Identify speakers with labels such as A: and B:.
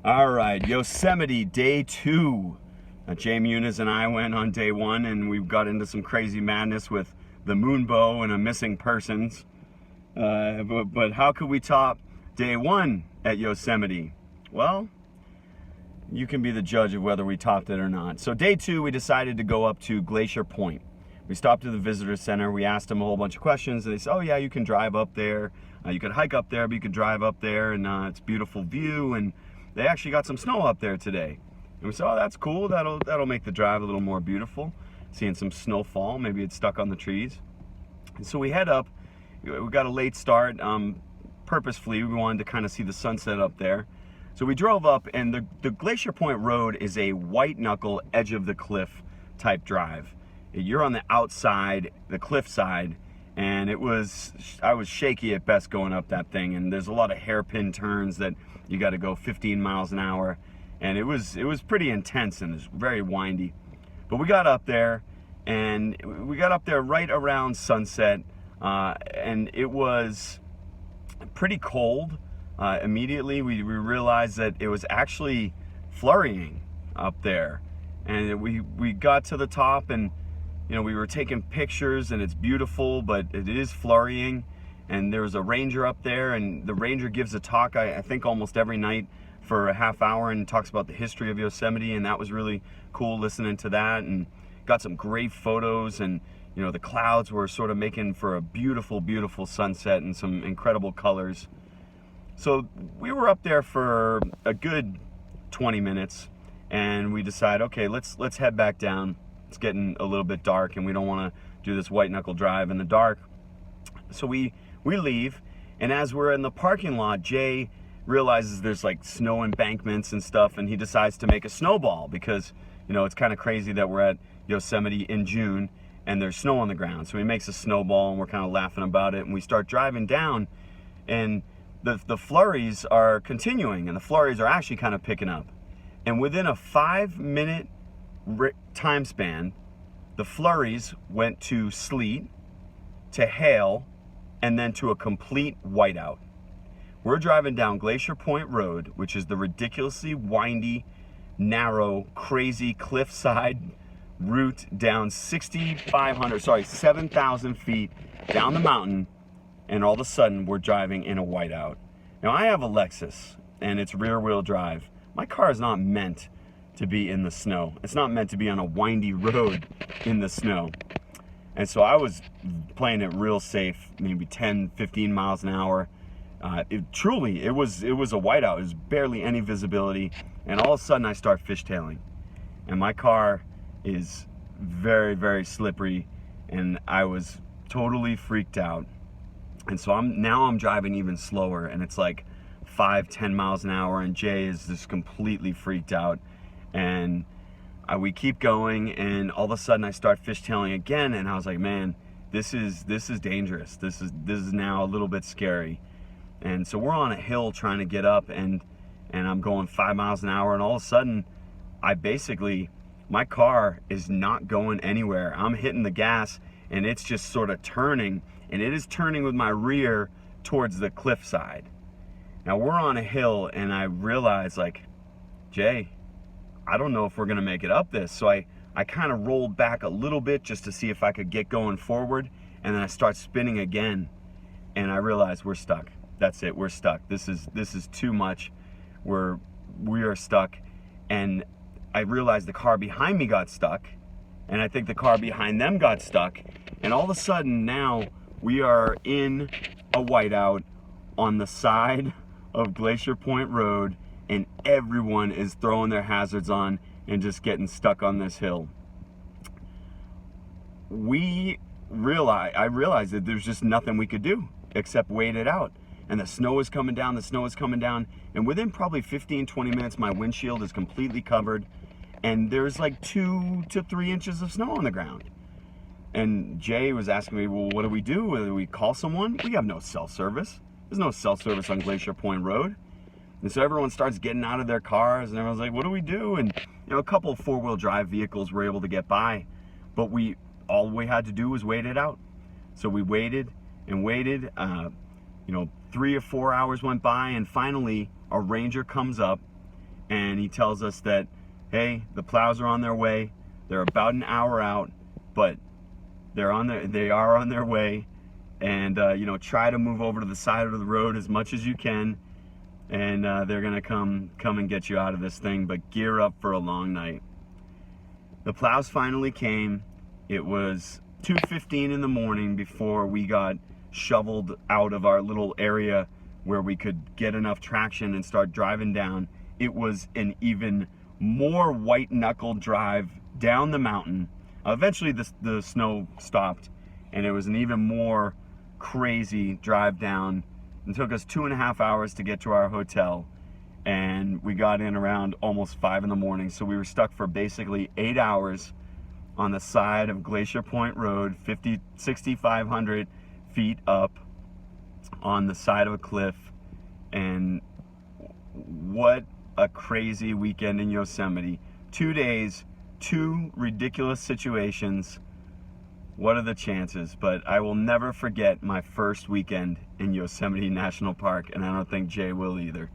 A: All right, Yosemite day 2. Jay Muniz and I went on day 1, and we got into some crazy madness with the moon bow and a missing persons. But how could we top day 1 at Yosemite? Well, you can be the judge of whether we topped it or not. So day 2, we decided to go up to Glacier Point. We stopped at the visitor center. We asked them a whole bunch of questions, and they said, oh yeah, you can drive up there. You could hike up there, but you could drive up there, and it's a beautiful view. And they actually got some snow up there today. And we said, oh, that's cool. That'll make the drive a little more beautiful. Seeing some snowfall, maybe it's stuck on the trees. And so we head up. We got a late start. Purposefully, we wanted to kind of see the sunset up there. So we drove up, and the Glacier Point Road is a white knuckle, edge of the cliff type drive. You're on the outside, the cliff side, and I was shaky at best going up that thing. And there's a lot of hairpin turns that you got to go 15 miles an hour, and it was pretty intense and it's very windy. But we got up there, and we got up there right around sunset, and it was pretty cold. Immediately we realized that it was actually flurrying up there, and we got to the top, and we were taking pictures, and it's beautiful, but it is flurrying. And there was a ranger up there, and the ranger gives a talk, I think almost every night for a half hour, and talks about the history of Yosemite, and that was really cool listening to that, and got some great photos. And the clouds were sort of making for a beautiful, beautiful sunset and some incredible colors. So we were up there for a good 20 minutes, and we decided, okay, let's head back down. It's getting a little bit dark, and we don't want to do this white knuckle drive in the dark. So we leave, and as we're in the parking lot, Jay realizes there's like snow embankments and stuff, and he decides to make a snowball because it's kind of crazy that we're at Yosemite in June and there's snow on the ground. So he makes a snowball, and we're kind of laughing about it, and we start driving down, and the flurries are continuing, and the flurries are actually kind of picking up. And within a 5-minute time span, the flurries went to sleet, to hail, and then to a complete whiteout. We're driving down Glacier Point Road, which is the ridiculously windy, narrow, crazy cliffside route down 7,000 feet down the mountain, and all of a sudden we're driving in a whiteout. Now I have a Lexus, and it's rear-wheel drive. My car is not meant to be in the snow. It's not meant to be on a windy road in the snow. And so I was playing it real safe, maybe 10, 15 miles an hour. It was a whiteout. It was barely any visibility. And all of a sudden I start fishtailing. And my car is very, very slippery. And I was totally freaked out. And so I'm driving even slower. And it's like 5-10 miles an hour. And Jay is just completely freaked out. And we keep going, and all of a sudden I start fishtailing again, and I was like, man, this is dangerous. This is now a little bit scary. And so we're on a hill trying to get up, and I'm going 5 miles an hour, and all of a sudden my car is not going anywhere. I'm hitting the gas, and it's just sort of turning, and it is turning with my rear towards the cliffside. Now we're on a hill, and I realize, like, Jay, I don't know if we're gonna make it up this. So I kind of rolled back a little bit just to see if I could get going forward, and then I start spinning again, and I realized we're stuck. That's it, we're stuck. This is too much. We are stuck. And I realized the car behind me got stuck, and I think the car behind them got stuck, and all of a sudden now we are in a whiteout on the side of Glacier Point Road, and everyone is throwing their hazards on and just getting stuck on this hill. I realized that there's just nothing we could do except wait it out. And the snow is coming down, and within probably 15-20 minutes, my windshield is completely covered, and there's like 2 to 3 inches of snow on the ground. And Jay was asking me, well, what do we do? Do we call someone? We have no cell service. There's no cell service on Glacier Point Road. And so everyone starts getting out of their cars, and everyone's like, what do we do? And a couple of 4-wheel drive vehicles were able to get by, but all we had to do was wait it out. So we waited and waited. 3 or 4 hours went by, and finally a ranger comes up, and he tells us that, hey, the plows are on their way. They're about an hour out, but they are on their way, and try to move over to the side of the road as much as you can, and they're gonna come and get you out of this thing, but gear up for a long night. The plows finally came. It was 2:15 in the morning before we got shoveled out of our little area where we could get enough traction and start driving down. It was an even more white knuckle drive down the mountain. Eventually the snow stopped, and it was an even more crazy drive down. It took us 2.5 hours to get to our hotel, and we got in around almost 5 in the morning. So we were stuck for basically 8 hours on the side of Glacier Point Road, 6,500 feet up on the side of a cliff. And what a crazy weekend in Yosemite. 2 days, 2 ridiculous situations. What are the chances? But I will never forget my first weekend in Yosemite National Park, and I don't think Jay will either.